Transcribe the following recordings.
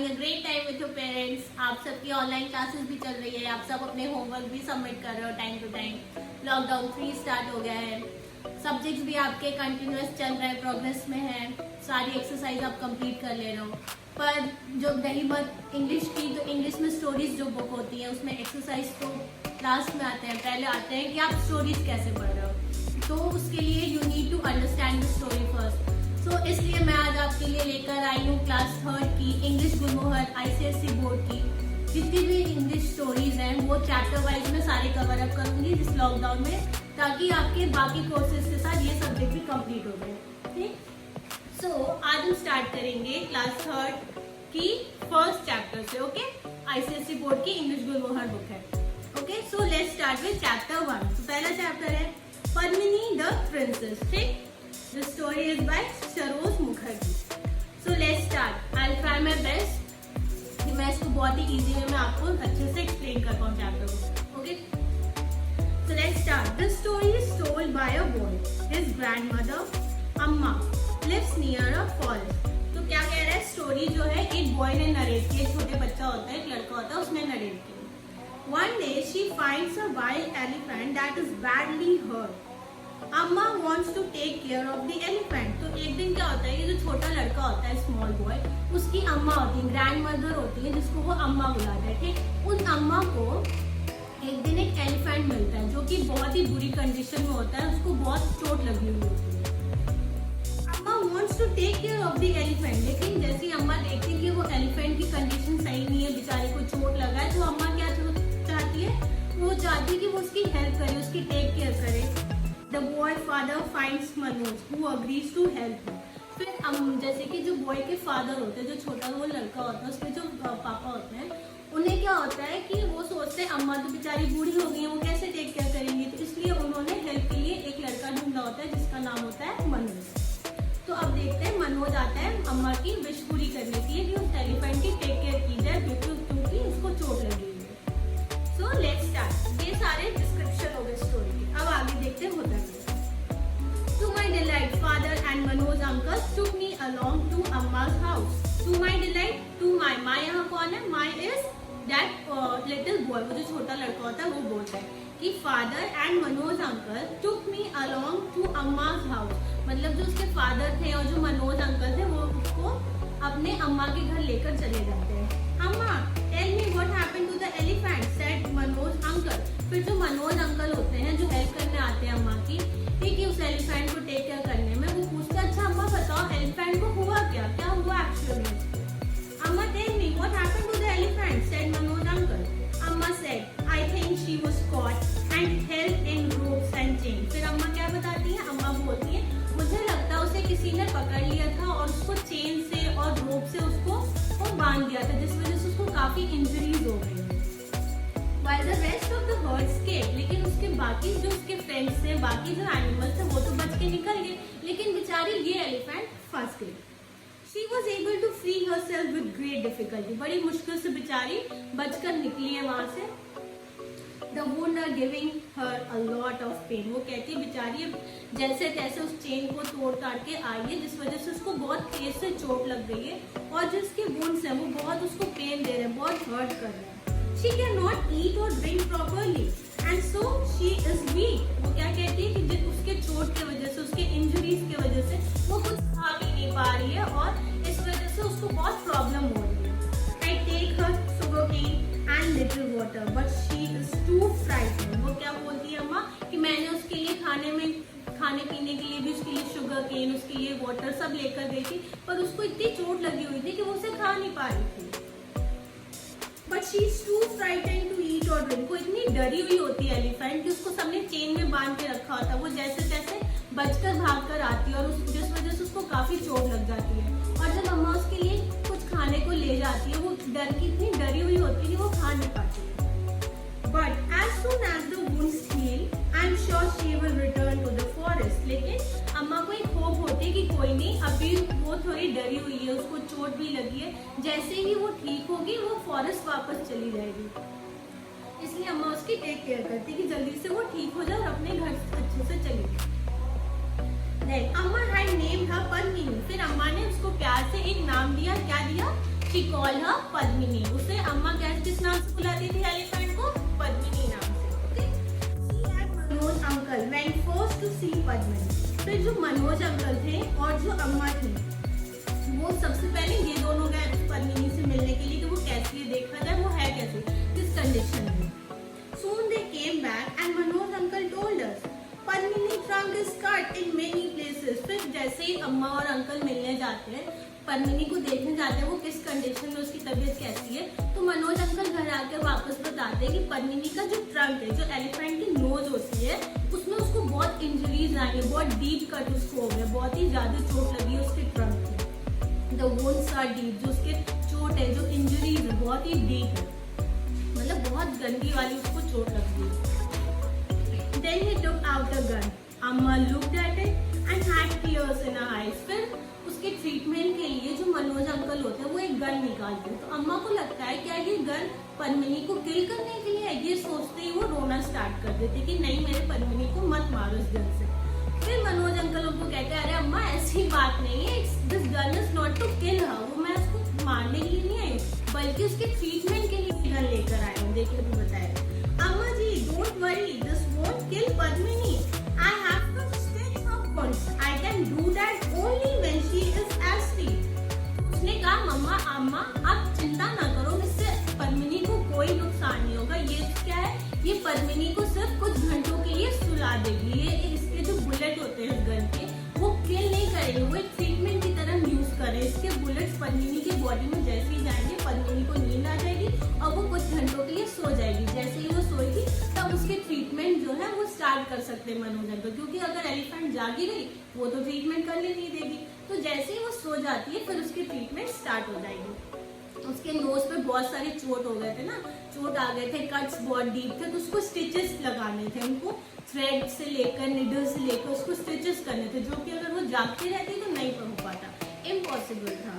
Having a great time with your parents. आप सबकी online classes भी चल रही है, आप सब अपने होमवर्क भी सबमिट कर रहे हो time to time. Lockdown 3 start हो गया है, सब्जेक्ट्स भी आपके कंटिन्यूस चल रहे हैं, प्रोग्रेस में है, सारी एक्सरसाइज आप कंप्लीट कर ले रहे हो। पर जो रही बात इंग्लिश की, तो इंग्लिश में स्टोरीज जो बुक होती है उसमें एक्सरसाइज तो लास्ट में आते हैं, पहले आते हैं कि आप स्टोरीज कैसे पढ़ रहे हो। तो उसके लिए you need to understand the story first. So इसलिए मैं आज आपके लिए लेकर आई हूँ क्लास 3 की इंग्लिश गुलमोहर ICSE बोर्ड की जितनी भी इंग्लिश स्टोरीज हैं वो चैप्टर वाइज में सारे कवर अप करूंगी इस लॉकडाउन में, ताकि आपके बाकी कोर्सेज के साथ ये सब्जेक्ट भी कंप्लीट हो जाए। ठीक, सो आज हम स्टार्ट करेंगे क्लास 3 की फर्स्ट चैप्टर से। ओके, ICSE बोर्ड की इंग्लिश गुलमोहर बुक है। Okay, so let's start with chapter 1। तो पहला चैप्टर है पद्मिनी द प्रिंसेस। ठीक, the story is by Saroj Mukherjee. so let's start। I'll try my best कि मैं इसको बहुत ही इजी में मैं आपको अच्छे से एक्सप्लेन कर पाऊँ चैप्टर को। Okay, so let's start। the story is told by a boy। his grandmother अम्मा lives near a forest। तो क्या कह रहा है, स्टोरी जो है एक बॉय ने नरेट की, एक छोटे बच्चा होता है, एक लड़का होता है, उसने नरेट की। one day she finds a wild elephant that is badly hurt। अम्मा wants to take care of the elephant। तो एक दिन क्या होता है, ये जो छोटा लड़का होता है स्मॉल बॉय, उसकी अम्मा होती है, ग्रैंड मदर होती है, जिसको वो अम्मा बुलाता है। ठीक, उन अम्मा को एक दिन एक एलिफेंट मिलता है जो कि बहुत ही बुरी कंडीशन में होता है, उसको बहुत चोट लगी हुई होती है। अम्मा wants to take care of the elephant, लेकिन जैसे अम्मा देखती है कि वो एलिफेंट की कंडीशन सही नहीं है, बेचारे को चोट लगा है, तो अम्मा क्या चाहती है, वो चाहती है कि वो उसकी हेल्प करे, उसकी टेक केयर करे। The boy father finds Manoj who agrees to help him। फिर जैसे कि जो बॉय के फादर होते हैं, जो छोटा वो लड़का होता है, उसके जो पापा होते हैं, उन्हें क्या होता है कि वो सोचते हैं अम्मा तो बेचारी बूढ़ी हो गई है, वो कैसे टेक केयर करेंगी, तो इसलिए उन्होंने हेल्प के लिए एक लड़का ढूंढा होता है जिसका नाम होता है मनोज। तो अब देखते हैं, मनोज आता है अम्मा की विश पूरी करने के लिए कि उस एलिफेंट की टेक केयर की जाए क्योंकि उसको चोट लगी हुई है। So let's start. ये सारे डिस्क्रिप्शन हो गए स्टोरी के, अब आगे देखते हैं होता है। To my delight, father and Manoj uncle took me along to Amma's house। To my delight, to my यहाँ कौन है, my is that little boy, वो जो छोटा लड़का होता है वो बोलता है कि father and Manoj uncle took me along to Amma's house। मतलब जो उसके फादर थे और जो मनोज अंकल थे वो उसको अपने अम्मा के घर लेकर चले जाते हैं। अम्मा tell me what happened to the elephant said Manoj uncle. फिर जो मनोज अंकल होते हैं जो हेल्प करने आते हैं अम्मा की, ठीक है, उस एलिफेंट को टेक केयर करने में, वो पूछते हैं अच्छा अम्मा बताओ एलिफेंट को हुआ क्या हुआ actually. Amma tell me what happened to the elephant said Manoj uncle. Amma said I think she was caught and held in ropes and chain. फिर अम्मा क्या बताती है, अम्मा बोलती है मुझे लगता है उसे किसी ने पकड़ लिया था और उसको चेन से और रोप से उसको बांध दिया था, जिस वजह से उसको काफी इंजरीज हो गई। While the rest of the herd escaped, लेकिन उसके बाकी जो उसके फ्रेंड्स थे, बाकी जो एनिमल्स थे वो तो बच के निकल गए, लेकिन बेचारी ये एलिफेंट फंस गई। She was able to free herself with great difficulty। बड़ी मुश्किल से बेचारी बचकर निकली है वहां से। The wound are giving her a lot of pain। वो कहती है बेचारी जैसे तैसे उस चेन को तोड़ काट के आई है, जिस वजह से उसको बहुत तेज से चोट लग गई है और जो उसके वुंड्स हैं वो बहुत उसको पेन दे रहे हैं, बहुत हर्ट कर रहे हैं। She cannot eat or drink properly and so she is weak। वो क्या कहती है कि उसके चोट की वजह से, उसके इंजरीज की वजह से वो कुछ खा भी नहीं पा रही है और इस वजह से उसको बहुत प्रॉब्लम हो रही है। I take her sugarcane and little water but she is too frightened। वो क्या बोलती है अम्मा कि मैंने उसके लिए खाने पीने के लिए भी उसके लिए शुगर केन, उसके लिए वाटर सब लेकर गई थी, पर उसको इतनी चोट लगी हुई थी कि वो उसे खा नहीं पा रही थी। But she is too frightened to eat or drink। वो इतनी डरी हुई होती है एलिफेंट कि उसको सबने चेन में बांध के रखा होता है, वो जैसे तैसे बचकर भागकर आती है और जिस वजह से उसको काफी चोट लग जाती है। और जब अम्मा उसके लिए कुछ खाने को ले जाती है, वो डर की इतनी डरी हुई होती है कि वो खा नहीं पाती है। But as soon as the wounds heal, I'm sure she will return to the forest। लेकिन अम्मा को एक होप होती है कि कोई नहीं, अभी वो थोड़ी डरी हुई है, उसको चोट भी लगी है, जैसे ही वो ठीक होगी वो फॉरेस्ट वापस चली जाएगी। इसलिए अम्मा उसकी टेक केयर करती है कि जल्दी से वो ठीक हो जाए और अपने घर अच्छे से चली जाए। अम्मा had named her पद्मिनी। फिर अम्मा ने उसको प्यार से एक नाम दिया, क्या दिया, शी कॉल हर पद्मिनी। उसे अम्मा किस नाम से बुलाती थी एलिफेंट को? पद्मिनी नाम से। Okay. She and Manoj uncle went first to see Padmini. फिर जो मनोज अंकल थे और जो अम्मा थी वो सबसे पहले ये दोनों गए पद्मिनी से मिलने के लिए कि वो कैसी है, देखा जाए वो है कैसी, किस कंडीशन में। Soon they came back and Manoj uncle told us Padmini trunk is cut in many places। फिर जैसे ही अम्मा और अंकल मिलने जाते हैं, पद्मिनी को देखने जाते हैं वो किस कंडीशन में, उसकी तबीयत कैसी है, तो मनोज अंकल घर आके वापस बताते हैं कि पद्मिनी का जो ट्रंक है, जो एलिफेंट की नोज होती है, उसमें उसको बहुत इंजरीज आई है, बहुत डीप कट उसको हो गया, बहुत ही ज्यादा चोट लगी है उसके ट्रंक में। द वोन्स आर डीप, जो उसके चोट है, जो इंजरीज है, बहुत ही डीप है, मतलब बहुत गंदी वाली उसको चोट लगी है। Then he took out the gun. Amma looked at it and had tears in her eyes। फिर उसके ट्रीटमेंट के लिए जो मनोज अंकल होते हैं वो एक गन निकालते हैं, तो अम्मा को लगता है क्या ये गन पद्मिनी को किल करने के लिए है। ये सोचते ही वो रोना स्टार्ट कर देते कि नहीं, मेरे पद्मिनी को मत मारो इस गन से। फिर मनोज अंकल उनको कहते हैं अरे अम्मा ऐसी बात नहीं है, this gun is not to kill her. वो मैं उसको मारने के लिए नहीं आई, बल्कि उसके ट्रीटमेंट के लिए गन लेकर आए हूँ। देखिए भी बताया Amma ji, don't worry, this won't kill Padmini, I have to stitch her wounds, I can do that only when she is asleep. उसने कहा मम्मा अम्मा आप चिंता ना करो, इससे पद्मिनी को कोई नुकसान नहीं होगा। ये क्या है, ये पद्मिनी को सिर्फ कुछ घंटों के लिए सुला देगी। ये इसके जो बुलेट होते हैं इस गन के, वो किल नहीं करेंगे, वो एक ट्रीटमेंट की तरह यूज करें। इसके बुलेट्स पद्मिनी की बॉडी में जैसे ही जाएंगे, पद्मिनी को नींद आ जाएगी और वो कुछ घंटों के लिए सो जाएगी। जैसे ही वो सोएगी तब उसके ट्रीटमेंट जो है वो स्टार्ट कर सकते हैं मनोज अंकल, क्योंकि अगर एलिफेंट जागी गई वो तो ट्रीटमेंट करने नहीं देगी। तो जैसे ही वो सो जाती है फिर उसकी ट्रीटमेंट स्टार्ट हो जाएगी। उसके नोज पे बहुत सारे चोट हो गए थे ना, चोट आ गए थे, कट्स बहुत डीप थे, तो उसको स्टिचेस लगाने थे, उनको थ्रेड से लेकर निडल से लेकर उसको स्टिचेस करने थे, जो कि अगर वो जागती रहती तो नहीं हो पाता, इम्पॉसिबल था।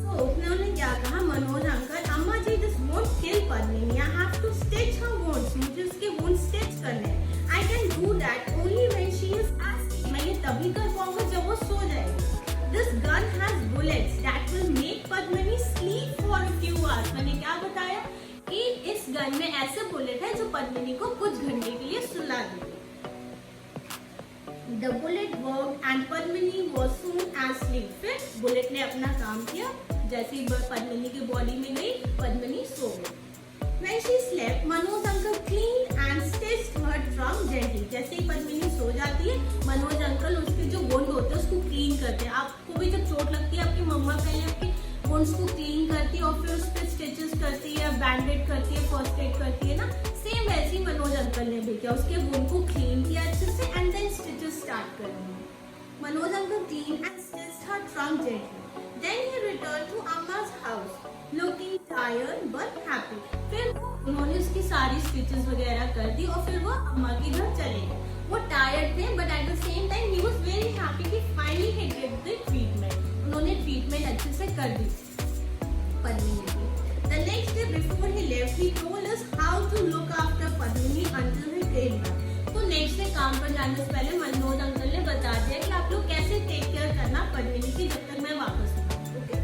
तो उन्होंने क्या कहा Manoj uncle, Amma ji this won't kill Padmini, I have to stitch her wounds, मुझे उसके वुंड्स स्टिच करने हैं। I can do that only when she is asleep, मैं ये तभी कर पाऊंगा जब वो सो जाएगी। This gun has bullets that will make Padmini sleep for a few hours. मैंने क्या बताया कि इस गन में ऐसे बुलेट है जो पद्मिनी को कुछ घंटे के लिए सुला देगी। The bullet worked and Padmini was soon asleep। फिर बुलेट ने अपना काम किया, जैसे ही पद्मिनी की बॉडी में गई पद्मिनी सो गई। When she slept, Manoj uncle cleaned and stitched her trunk gently। जैसे ही पद्मिनी सो जाती है, मनोज अंकल उसके जो वुंड होते हैं उसको क्लीन करते हैं। आपको भी जब चोट लगती है, आपकी मम्मा पहले आपकी वुंड्स को क्लीन करती है और फिर उस पर स्टिचेस करती है, बैंडेड करती है, फर्स्ट एड करती है ना, सेम वैसे ही मनोज अंकल ने भी किया, उसके वुंड को क्लीन किया अच्छे से एंड देन स्टिचेस स्टार्ट कर दिए। Manoj uncle clean and stitched her trunk gently. Then he return to Amma's house looking tired but happy. फिर उन्होंने उसकी सारी स्टिचेस वगैरह कर दी और फिर वो अम्मा के घर चले गए। वो टायर्ड थे but at the same time he was very happy कि finally he get the treatment. उन्होंने ट्रीटमेंट अच्छे से कर दी पद्मिनी की। The next day before he left, he told us how to look after Padmini until he came back। तो next day काम पर जाने से पहले मनोज अंकल ने बता दिया कि आप लोग कैसे टेक केयर करना पद्मिनी की जब तक मैं वापस आऊँ। Okay.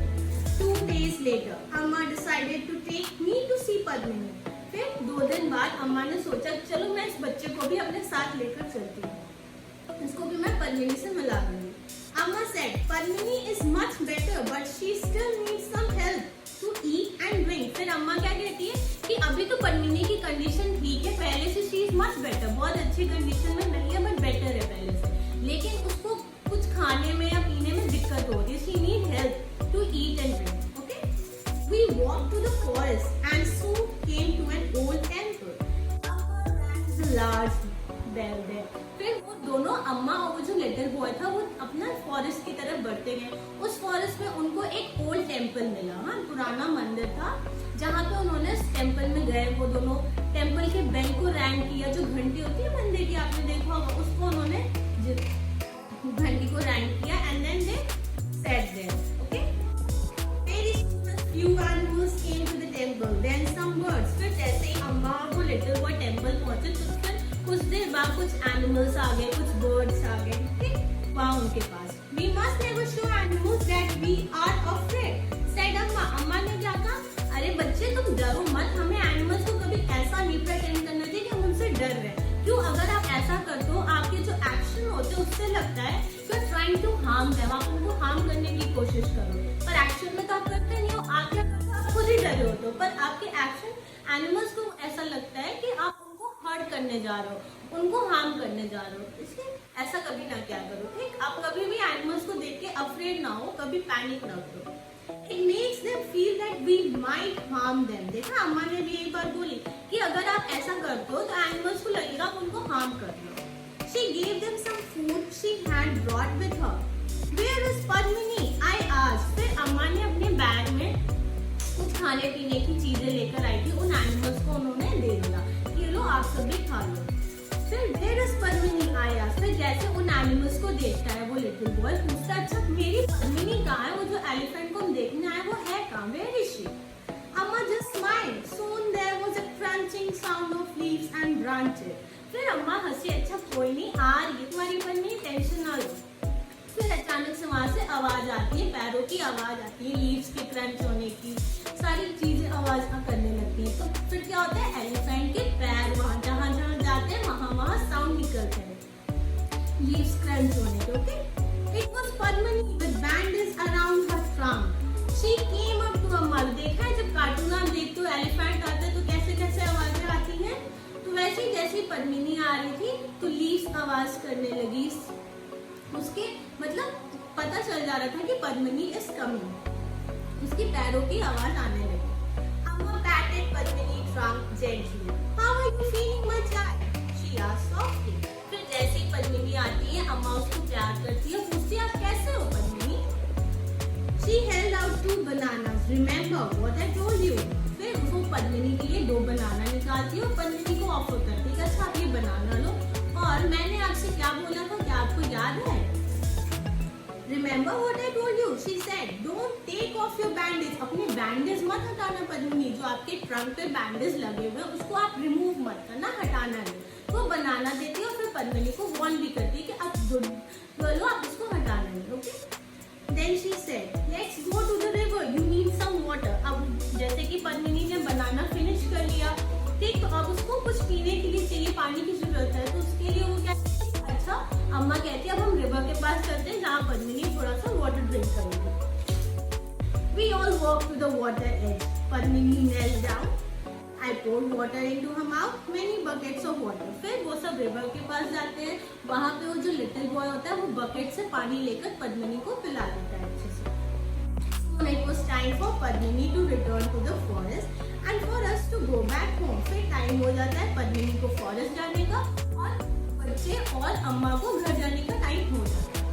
2 days later, Amma decided to take me to see Padmini। फिर 2 दिन बाद अम्मा ने सोचा चलो मैं इस बच्चे को भी अपने साथ लेकर चलती हूँ, इसको भी मैं पद्मिनी से मिला दूंगी। Amma said, Padmini is much better, but she still needs some help to eat and drink। फिर अम्मा क्या कहती है कि अभी तो पद्मिनी की कंडीशन ठीक है, पहले से she is much better, बहुत अच्छी कंडीशन में नहीं है बट बेटर है पहले से, लेकिन उसको कुछ खाने में या पीने में दिक्कत हो रही है, she need help to eat and drink। Okay? We walked to the forest and soon came to an old temple। A large bell there। फिर वो दोनों अम्मा और वो जो लिटिल बॉय था वो अपना फॉरेस्ट की तरफ बढ़ते गए। उस फॉरेस्ट में उनको एक ओल्ड टेम्पल मिला, हाँ पुराना मंदिर था, जहाँ पे उन्होंने इस टेम्पल में गए, वो दोनों टेम्पल के बेल को रैंग किया, जो घंटी होती है मंदिर की आपने देखा होगा, उसको उन्होंने घंटी को रैंग किया and then they set there. Okay. Very few animals came to the temple, then some birds। फिर जैसे ही अम्मा और वो लिटिल बॉय टेम्पल पहुंचे तो कुछ देर बाद कुछ एनिमल्स आ गए, कुछ बर्ड्स आ गए, ठीक वहाँ उनके पास। We must never show animals that we are afraid. Said अम्मा. अम्मा ने क्या कहा? अरे बच्चे तुम डरो मत, हमें एनिमल्स को कभी ऐसा नहीं प्रेटेंड करना चाहिए कि हम उनसे डर रहे हैं। क्यों? अगर आप ऐसा करते हो, आपके जो एक्शन होते हैं उससे लगता है कि ट्राइंग टू हार्म देम, आप उनको हार्म करने की कोशिश करो, पर एक्शन में तो आप करते नहीं हो। आप क्या करते हो? आप खुद ही डरे होते हो, पर आपके एक्शन एनिमल्स को ऐसा लगता है कि आप उनको हर्ट करने जा रहे हो, उनको हार्म करने जा रहे हो। इसलिए ऐसा कभी ना क्या करो, ठीक? आप कभी भी एनिमल्स को देख के अफ्रेड ना हो, कभी पैनिक ना करो। It makes them feel that we might harm them. देखा, अम्मा ने भी एक बार बोली कि अगर आप ऐसा करते हो तो एनिमल्स को लगेगा आप उनको हार्म कर रहे हो। She gave them some food she had brought with her. Where is Padmini? I asked. फिर अम्मा ने अपने बैग में कुछ खाने पीने की चीजें लेकर आई थी, उन एनिमल्स को उन्होंने दे दिया, ये लो आप सब भी खा लो। फिर Where is Padmini? I asked. फिर जैसे उन एनिमल्स को देखता है वो लिटिल बॉय पूछता है, अच्छा मेरी पद्मिनी कहाँ है? वो जो एलिफेंट को हम देखने आए वो है कहाँ? Where is she? अम्मा just smiled. Soon there was a crunching sound of leaves and branches. फिर अम्मा हंसी, अच्छा कोई नहीं, आ रही है तुम्हारी पद्मिनी, टेंशन ना लो। फिर अचानक से वहां से आवाज आती है, पैरों की आवाज आती है, लीव्स के क्रंच होने की, सारी चीजें आवाज करने लगती है। तो फिर क्या होता है? एलिफेंट के पैर वहां जहां जहां जाते हैं वहां साउंड निकलते हैं, लीव्स क्रंच होने के। Okay, it was Padmini with bandage around her trunk. She came up to Amma. देखा है जब कार्टून आप देखते हो एलिफेंट आते हैं तो कैसे कैसे आवाजें आती हैं, तो वैसे ही जैसे पद्मिनी आ रही थी तो लीव्स आवाज करने लगी, उसके मतलब पता चल जा रहा था कि पद्मिनी इज कमिंग, उसकी पैरों की आवाज आने लगी। Amma patted Padmini trunk gently. How are you feeling my child? She asked softly. फिर जैसे ही पद्मिनी आती है अम्मा उसको प्यार करती है, पूछती है आप कैसे हो Padmini? She held out 2 bananas. Remember what I told you? फिर वो पद्मिनी के लिए 2 बनाना निकालती है और पद्मिनी को ऑफर करती है, अच्छा आप ये बनाना लो, और मैंने आपसे क्या बोला था, क्या आपको याद है? Remember what I told you? She said, don't take off your bandage. अपने बैंडेज मत हटाना पद्मिनी, जो आपके ट्रंक पे बैंडेज लगे हुए उसको आप रिमूव मत करना, हटाना नहीं। वो बनाना देती है और फिर पद्मिनी को वार्न भी करती है कि आप बोलो आप इसको हटाना नहीं। Okay, Then she said, let's go to the river. You need some water. अब जैसे कि पद्मिनी ने बनाना फिनिश कर लिया, ठीक, तो अब उसको कुछ पीने के लिए चाहिए, पानी की जरूरत है, तो उसके लिए वो क्या, अच्छा अम्मा कहती है अब हम रिवर के पास चलते हैं जहाँ पद्मिनी थोड़ा सा वाटर ड्रिंक करेगी। We all walked to the water edge. Padmini knelt down. I poured water into her mouth, many buckets of water. फिर वो सब रिवर के पास जाते हैं, वहाँ पे वो जो लिटिल बॉय होता है वो बकेट से पानी लेकर पद्मिनी को पिला देता है अच्छे से। Soon it was time for Padmini to return to the forest and for us to go back home. फिर टाइम हो जाता है पद्मिनी को फॉरेस्ट जाने का और बच्चे और अम्मा को घर जाने का टाइम हो जाता है।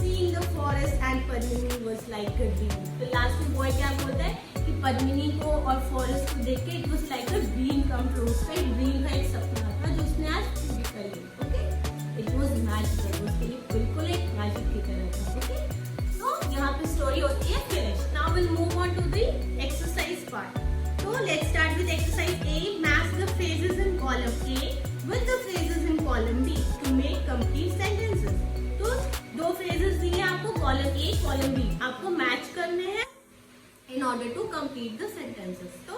Seeing the forest and Padmini was like a dream. तो लास्ट में बॉय क्या बोलता है कि पद्मिनी को और फॉरेस्ट को देख के it was like a dream come true. उसका एक ड्रीम था, एक सपना था जो उसने आज पूरी कर लिया। ओके, इट वाज मैजिकल, उसके लिए बिल्कुल एक मैजिक की तरह था। ओके, तो यहाँ पे स्टोरी होती है finish. Now will move on to the exercise part. तो let's start with exercise A. Match the phrases in column A with the phrases in column B to make complete sentences. तो 2 phrases दिए आपको, column A column B, आपको match करने हैं in order to complete the sentences. So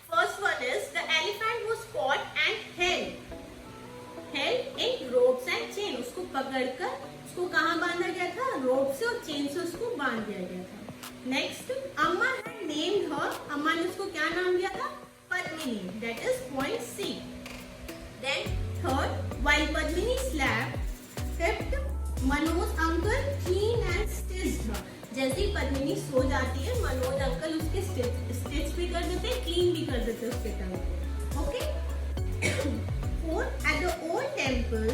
first one is the elephant was caught and held in ropes and chain. उसको पकड़कर उसको कहाँ बांधा गया था? रोप से और चेन से उसको बांध दिया गया था। Next, अम्मा had named her. अम्मा ने उसको क्या नाम दिया था? Padmini. That is point C. Then third, while Padmini slept, kept Manoj uncle clean and stitched her. जैसे ही पद्मिनी सो जाती है मनोज अंकल उसके स्टिच भी कर देते हैं, क्लीन भी कर देते हैं उसके tongue. Okay, fourth, at the old temple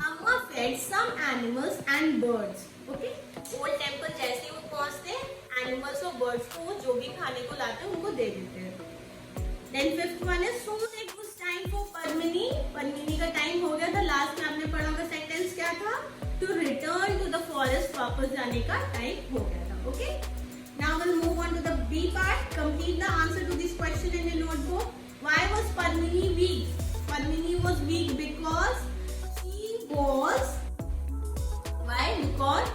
Amma fed some animals and birds. Okay, old temple जैसे ही वो पहुंचते हैं एनिमल्स और बर्ड्स को वो जो भी खाने को लाते हैं उनको दे देते हैं। देन फिफ्थ वन है soon it was time for Padmini. Padmini का टाइम हो गया था। लास्ट में आपने पढ़ा होगा सेंटेंस क्या था? To return to the forest, वापस जाने का टाइम हो गया था। Okay? Now we'll move on to the B part. Complete the answer to this question in your notebook. Why was Padmini weak? Padmini was weak because she was. Why? because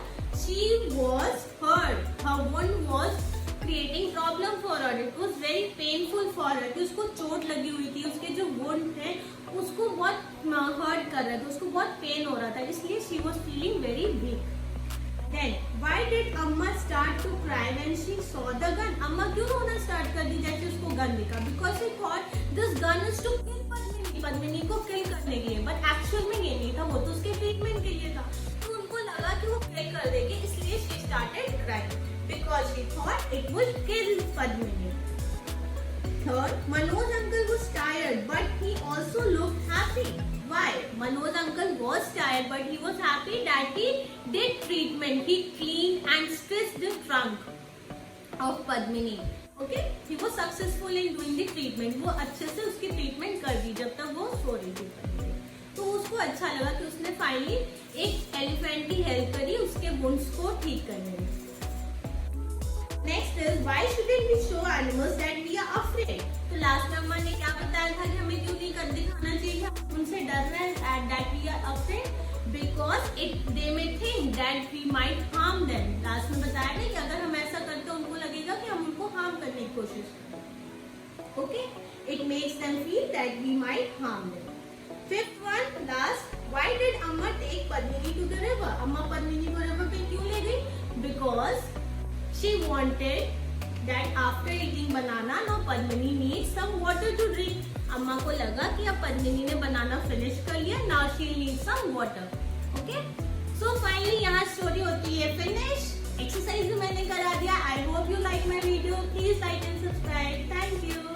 she was hurt. Her wound was creating problem for her. It was very painful for her. कि उसको चोट लगी हुई थी, उसके जो wound थे उसको बहुत hurt कर रहे थे, उसको बहुत pain हो रहा था, इसलिए she was feeling very weak. Then why did Amma start to cry when she saw the gun? अम्मा क्यों रोना स्टार्ट कर दी जैसे उसको गन दिखा? Because she thought this gun is to kill Padmini, Padmini को किल करने के लिए, but actual में ये नहीं था, वो तो उसके ट्रीटमेंट के लिए था. तो उनको लगा कि वो किल कर देगी, इसलिए she started crying because she thought it would kill Padmini. Third, Manoj uncle was tired, but he also looked happy. Why? Manoj uncle was tired, but he was happy that he did treatment. He cleaned and stitched the trunk of Padmini. Okay? He was successful in doing the treatment. वो अच्छे से उसकी treatment कर दी जब तक वो सो रही थी Padmini. तो उसको अच्छा लगा कि उसने फाइनली एक एलिफेंट की हेल्प करी उसके वुंड्स को ठीक करने में. Next is why shouldn't we show animals that we are afraid? तो लास्ट में अम्मा ने क्या बताया था कि हमें क्यों नहीं कर दिखाना चाहिए कि हम उनसे डर रहे हैं and that we are afraid because they may think that we might harm them. Last में बताया था कि अगर हम ऐसा करते हैं उनको लगेगा कि हम उनको हार्म करने की कोशिश कर रहे हैं. Okay? It makes them feel that we might harm them. Fifth one, last, why did Amma take Padmini to the river? अम्मा पद्मिनी को river पे क्यों ले गई? Because she wanted that after eating banana, now Padmini needs some water to drink. अम्मा को लगा कि अब पद्मिनी ने बनाना फिनिश कर लिया, now she needs some water. Okay? So finally यहाँ स्टोरी होती है फिनिश. एक्सरसाइज भी मैंने करा दिया. I hope you like my video. Please like and subscribe. Thank you.